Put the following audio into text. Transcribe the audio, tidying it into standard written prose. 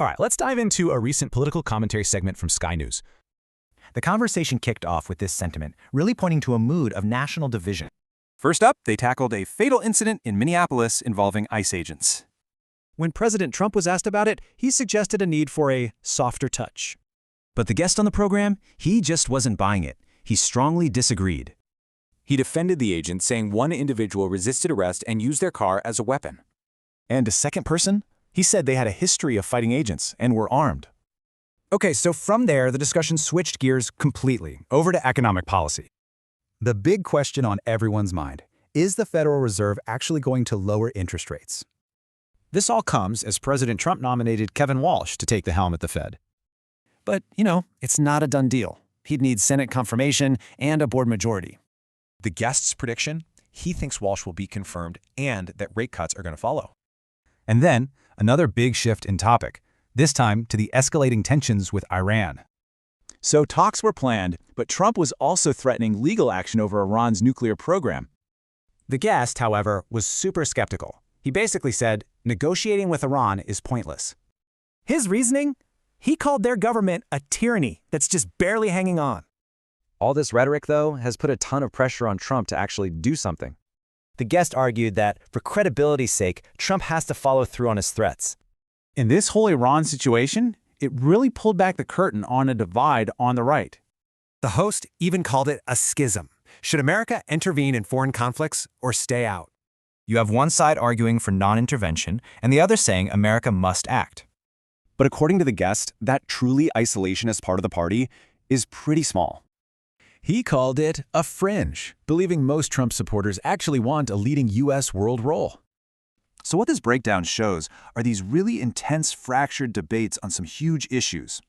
All right, let's dive into a recent political commentary segment from Sky News. The conversation kicked off with this sentiment, really pointing to a mood of national division. First up, they tackled a fatal incident in Minneapolis involving ICE agents. When President Trump was asked about it, he suggested a need for a softer touch. But the guest on the program, he just wasn't buying it. He strongly disagreed. He defended the agents, saying one individual resisted arrest and used their car as a weapon. And a second person? He said they had a history of fighting agents and were armed. Okay, so from there, the discussion switched gears completely, over to economic policy. The big question on everyone's mind, is the Federal Reserve actually going to lower interest rates? This all comes as President Trump nominated Kevin Walsh to take the helm at the Fed. But, it's not a done deal. He'd need Senate confirmation and a board majority. The guest's prediction? He thinks Walsh will be confirmed and that rate cuts are going to follow. And then, another big shift in topic, this time to the escalating tensions with Iran. So talks were planned, but Trump was also threatening legal action over Iran's nuclear program. The guest, however, was super skeptical. He basically said, negotiating with Iran is pointless. His reasoning? He called their government a tyranny that's just barely hanging on. All this rhetoric, though, has put a ton of pressure on Trump to actually do something. The guest argued that, for credibility's sake, Trump has to follow through on his threats. In this whole Iran situation, it really pulled back the curtain on a divide on the right. The host even called it a schism. Should America intervene in foreign conflicts or stay out? You have one side arguing for non-intervention and the other saying America must act. But according to the guest, that truly isolationist part of the party is pretty small. He called it a fringe, believing most Trump supporters actually want a leading U.S. world role. So what this breakdown shows are these really intense, fractured debates on some huge issues.